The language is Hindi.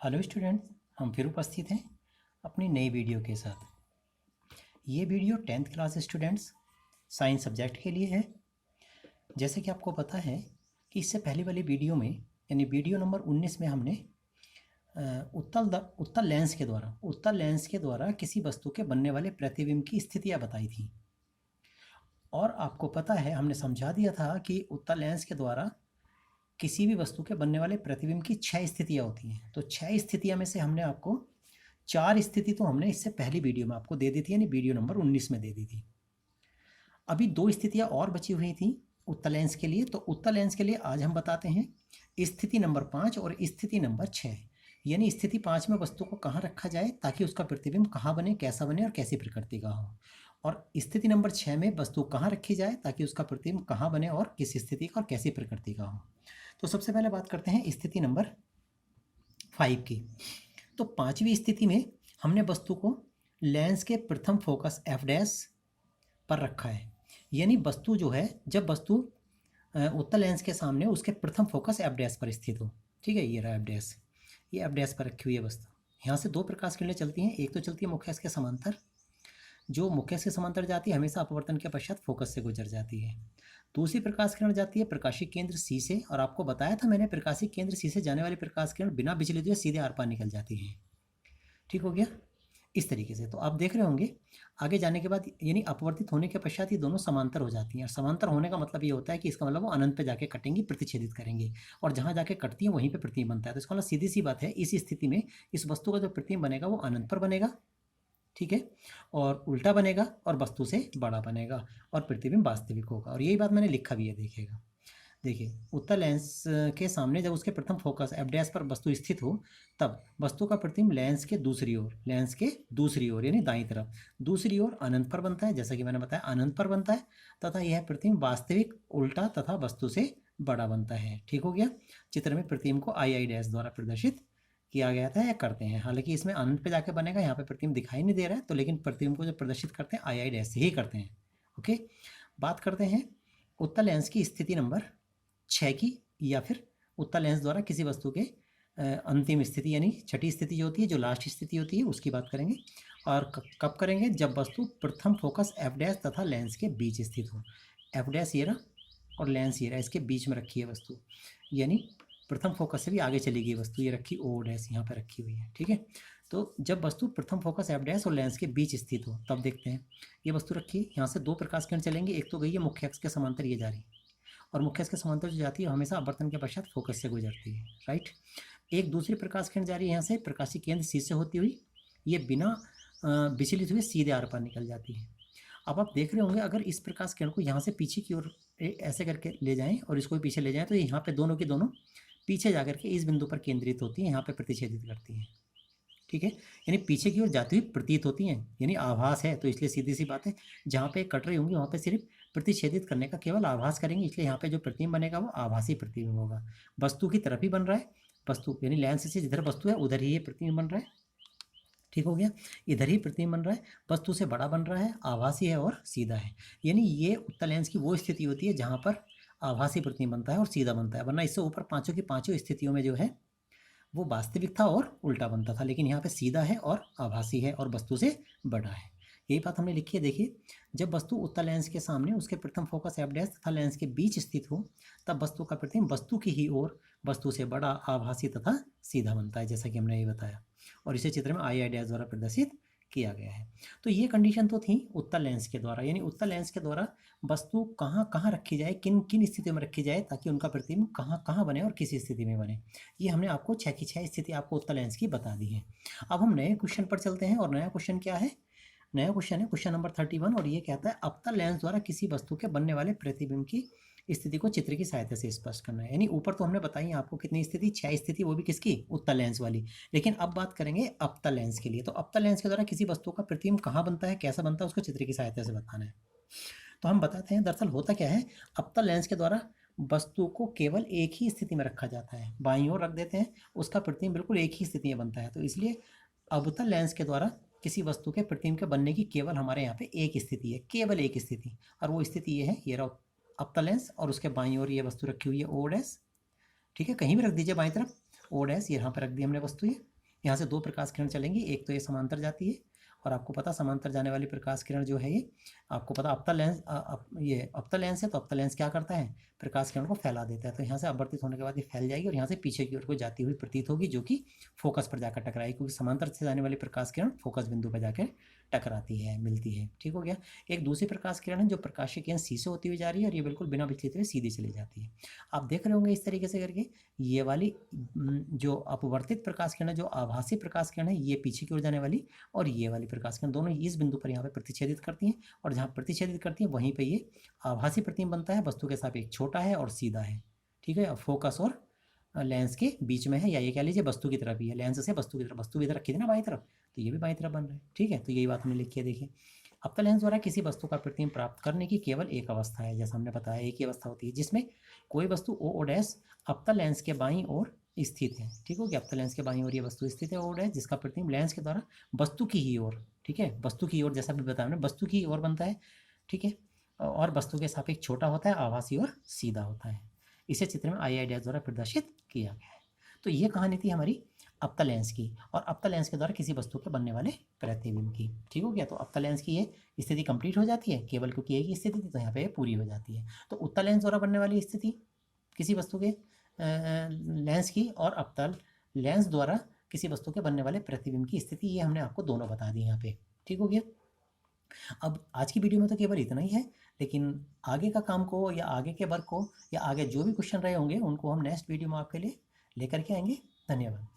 हेलो स्टूडेंट्स, हम फिर उपस्थित हैं अपनी नई वीडियो के साथ। ये video 10th class students science subject के लिए है। जैसे कि आपको पता है कि इससे पहले वाली वीडियो में यानी वीडियो नंबर 19 में हमने उत्तल लेंस के द्वारा किसी वस्तु के बनने वाले प्रतिबिंब की स्थितियाँ बताई थी। और आपको पता है हमने समझा दिया था कि उत्तल लेंस के द्वारा किसी भी वस्तु के बनने वाले प्रतिबिंब की 6 स्थितियाँ होती हैं। तो 6 स्थितियाँ में से हमने आपको 4 स्थिति तो हमने इससे पहली वीडियो में आपको दे दी थी, यानी वीडियो नंबर 19 में दे दी थी। अभी 2 स्थितियाँ और बची हुई थी उत्तल लेंस के लिए। तो उत्तल लेंस के लिए आज हम बताते हैं स्थिति नंबर 5 और स्थिति नंबर 6। यानी स्थिति 5 में वस्तु को कहाँ रखा जाए ताकि उसका प्रतिबिंब कहाँ बने, कैसा बने और कैसी प्रकृति का हो। और स्थिति नंबर 6 में वस्तु कहाँ रखी जाए ताकि उसका प्रतिबिंब कहाँ बने और किस स्थिति का और कैसी प्रकृति का हो। तो सबसे पहले बात करते हैं स्थिति नंबर 5 की। तो 5वीं स्थिति में हमने वस्तु को लेंस के प्रथम फोकस एफ डैश पर रखा है। यानी वस्तु जो है, जब वस्तु उत्तल लेंस के सामने उसके प्रथम फोकस एफ डैश पर स्थित हो, ठीक है, ये रहा एफ डैश, ये एफ डैश पर रखी हुई है वस्तु। यहाँ से 2 प्रकाश किरणें चलती हैं। एक तो चलती है मुख्य अक्ष के समांतर, जो मुख्य अक्ष के समांतर जाती है हमेशा अपवर्तन के पश्चात फोकस से गुजर जाती है। दूसरी प्रकाश किरण जाती है प्रकाशिक केंद्र सी से, और आपको बताया था मैंने प्रकाशिक केंद्र सी से जाने वाली प्रकाश किरण बिना विचलित हुए सीधे आर पार निकल जाती है। ठीक हो गया इस तरीके से। तो आप देख रहे होंगे आगे जाने के बाद यानी अपवर्तित होने के पश्चात ये दोनों समांतर हो जाती हैं। और समांतर होने का मतलब ये होता है कि इसका मतलब वो अनंत पे जाके कटेंगी, प्रतिच्छेदित करेंगी, और जहाँ जाके कटती हैं वहीं पे प्रतिबिंब बनता है। तो इसका मतलब सीधी सी बात है, इस स्थिति में इस वस्तु का जो प्रतिबिंब बनेगा वो अनंत पर बनेगा, ठीक है, और उल्टा बनेगा और वस्तु से बड़ा बनेगा और प्रतिबिंब वास्तविक होगा। और यही बात मैंने लिखा भी है, देखिएगा। देखिए, उत्तल लेंस के सामने जब उसके प्रथम फोकस एफ डैश पर वस्तु स्थित हो तब वस्तु का प्रतिबिंब लेंस के दूसरी ओर यानी दाईं तरफ दूसरी ओर अनंत पर बनता है। जैसा कि मैंने बताया अनंत पर बनता है, तथा यह प्रतिबिंब वास्तविक, उल्टा तथा वस्तु से बड़ा बनता है। ठीक हो गया। चित्र में प्रतिबिंब को आई डैश द्वारा प्रदर्शित किया गया था या करते हैं। हालांकि इसमें अनंत पे जाके बनेगा, यहाँ पे प्रतिबिंब दिखाई नहीं दे रहा है, तो लेकिन प्रतिबिंब को जो प्रदर्शित करते हैं आई डैश से ही करते हैं। ओके, बात करते हैं उत्तल लेंस की स्थिति नंबर 6 की, या फिर उत्तल लेंस द्वारा किसी वस्तु के अंतिम स्थिति यानी छठी स्थिति जो होती है, जो लास्ट स्थिति होती है, उसकी बात करेंगे। और कब करेंगे? जब वस्तु प्रथम फोकस एफ डैश तथा लेंस के बीच स्थित हो। एफ डैश ये रहा और लेंस ये रहा, इसके बीच में रखी है वस्तु, यानी प्रथम फोकस से भी आगे चली गई वस्तु, ये रखी ओ डैश यहाँ पर रखी हुई है, ठीक है। तो जब वस्तु प्रथम फोकस एफ डैश और लेंस के बीच स्थित हो तब देखते हैं ये वस्तु रखी है। यहाँ से 2 प्रकाश किरण चलेंगे, एक तो गई है मुख्य अक्ष के समांतर, ये जा रही है, और मुख्य अक्ष के समांतर जो जाती है हमेशा अपवर्तन के पश्चात फोकस से गुजरती है, राइट। एक दूसरी प्रकाश किरण जा रही है यहाँ से प्रकाशिक केंद्र सी से होती हुई, ये बिना विचलित हुए सीधे आर पार निकल जाती है। अब आप देख रहे होंगे अगर इस प्रकाश किरण को यहाँ से पीछे की ओर ऐसे करके ले जाएं और इसको भी पीछे ले जाएं, तो यहाँ पे दोनों की दोनों पीछे जाकर के इस बिंदु पर केंद्रित होती हैं, यहाँ पे प्रतिच्छेदित करती हैं, ठीक है। यानी पीछे की ओर जाती हुई प्रतीत होती हैं, यानी आभास है, तो इसलिए सीधी सी बात है जहाँ पे कट रही होंगी वहाँ पे सिर्फ प्रतिच्छेदित करने का केवल आभास करेंगे, इसलिए यहाँ पे जो प्रतिबिंब बनेगा वो आभासी प्रतिबिंब होगा। वस्तु की तरफ ही बन रहा है, वस्तु यानी लेंस से जिधर वस्तु है उधर ही ये प्रतिबिंब बन रहा है। ठीक हो गया, इधर ही प्रतिबिंब बन रहा है, वस्तु से बड़ा बन रहा है, आभासी है और सीधा है। यानी ये उत्तल लेंस की वो स्थिति होती है जहाँ पर आभासी प्रतिबिंब बनता है और सीधा बनता है, वरना इससे ऊपर पाँचों की पाँचों स्थितियों में जो है वो वास्तविक था और उल्टा बनता था, लेकिन यहाँ पे सीधा है और आभासी है और वस्तु से बड़ा है। यही बात हमने लिखी है। देखिए, जब वस्तु उत्तल लेंस के सामने उसके प्रथम फोकस एफ डैश तथा लेंस के बीच स्थित हो तब वस्तु का प्रतिबिंब वस्तु की ही ओर वस्तु से बड़ा, आभासी तथा सीधा बनता है, जैसा कि हमने ये बताया, और इसे चित्र में आई डैश द्वारा प्रदर्शित किया गया है। तो ये कंडीशन तो थी उत्तल लेंस के द्वारा, यानी उत्तल लेंस के द्वारा वस्तु कहाँ कहाँ रखी जाए, किन किन स्थितियों में रखी जाए ताकि उनका प्रतिबिंब कहाँ कहाँ बने और किस स्थिति में बने। ये हमने आपको 6 की 6 स्थिति आपको उत्तल लेंस की बता दी है। अब हम नए क्वेश्चन पर चलते हैं, और नया क्वेश्चन क्या है? नया क्वेश्चन है क्वेश्चन नंबर 31, और ये कहता है अवतल लेंस द्वारा किसी वस्तु के बनने वाले प्रतिबिंब की स्थिति को चित्र की सहायता से स्पष्ट करना है। यानी ऊपर तो हमने बताई आपको कितनी स्थिति, 6 स्थिति, वो भी किसकी? उत्तल लेंस वाली। लेकिन अब बात करेंगे अवतल लेंस के लिए। तो अवतल लेंस के द्वारा किसी वस्तु का प्रतिबिंब कहाँ बनता है, कैसा बनता है, उसको चित्र की सहायता से बताना है। तो हम बताते हैं दरअसल होता क्या है, अवतल लेंस के द्वारा वस्तु को केवल एक ही स्थिति में रखा जाता है, बाईं ओर रख देते हैं, उसका प्रतिबिंब बिल्कुल एक ही स्थिति में बनता है। तो इसलिए अवतल लेंस के द्वारा किसी वस्तु के प्रतिबिंब के बनने की केवल हमारे यहाँ पे एक स्थिति है, केवल एक स्थिति, और वो स्थिति ये है, ये रहा अवतल लेंस, और उसके बाईं ओर ये वस्तु रखी हुई है ओ डैश, ठीक है, कहीं भी रख दीजिए बाईं तरफ ओ डैश, यहाँ पर रख दी हमने वस्तु ये, यहाँ से दो प्रकाश किरण चलेंगी, एक तो ये समांतर जाती है, और आपको पता समांतर जाने वाली प्रकाश किरण जो है ये आपको पता अवतल लेंस ये अवतल लेंस है, तो अवतल लेंस क्या करता है, प्रकाश किरण को फैला देता है। तो यहाँ से अपवर्तित होने के बाद ये फैल जाएगी और यहाँ से पीछे की ओर को जाती हुई प्रतीत होगी, जो कि फोकस पर जाकर टकराएगी, क्योंकि समांतर से जाने वाली प्रकाश किरण फोकस बिंदु पर जाकर टकराती है, मिलती है। ठीक हो गया। एक दूसरी प्रकाश किरण है जो प्रकाशीय किरण सी से होती हुई जा रही है और ये बिल्कुल बिना विचलित हुए सीधी चली जाती है। आप देख रहे होंगे इस तरीके से करके, ये वाली जो अपवर्तित प्रकाश किरण है, जो आभासी प्रकाश किरण है, ये पीछे की ओर जाने वाली, और ये वाली प्रकाश किरण दोनों इस बिंदु पर यहाँ पे प्रतिच्छेदित करती हैं, और जहाँ प्रतिच्छेदित करती हैं वहीं पे ये आभासी प्रतिबिंब बनता है, वस्तु के सापेक्ष छोटा है और सीधा है। ठीक है, फोकस और लेंस के बीच में है, या ये कह लीजिए वस्तु की तरफ ही है, लेंस से वस्तु की तरफ, वस्तु इधर रखी थी ना बाईं तरफ, तो ये भी बाईं तरफ बन रहा है। ठीक है, तो यही बात हमने लिखी है। देखिए, अवतल लेंस द्वारा किसी वस्तु का प्रतिबिंब प्राप्त करने की केवल एक अवस्था है, जैसा हमने बताया एक ही अवस्था होती है जिसमें कोई वस्तु ओ डैश अवतल लेंस के बाईं ओर स्थित है। ठीक हो गया, अवतल लेंस के बाईं ओर ये वस्तु स्थित है ओ डैश, जिसका प्रतिबिंब लेंस के द्वारा वस्तु की ही ओर, ठीक है, वस्तु की ओर, जैसा भी बताया हमने, वस्तु की ओर बनता है। ठीक है, और वस्तु के सापेक्ष छोटा होता है, आभासी और सीधा होता है। इसे चित्र में आई डैश द्वारा प्रदर्शित किया गया है। तो ये कहानी थी हमारी अवतल लेंस की, और अवतल लेंस के द्वारा किसी वस्तु के बनने वाले प्रतिबिंब की। ठीक हो गया, तो अवतल लेंस की ये स्थिति कंप्लीट हो जाती है, केवल क्योंकि एक ही स्थिति थी तो यहाँ पे पूरी हो जाती है। तो उत्तल लेंस द्वारा बनने वाली स्थिति किसी वस्तु के लेंस की, और अवतल लेंस द्वारा किसी वस्तु के बनने वाले प्रतिबिंब की स्थिति, ये हमने आपको दोनों बता दी यहाँ पे। ठीक हो गया। अब आज की वीडियो में तो केवल इतना ही है, लेकिन आगे का काम को या आगे के वर्क को या आगे जो भी क्वेश्चन रहे होंगे उनको हम नेक्स्ट वीडियो में आपके लिए लेकर के आएंगे। धन्यवाद।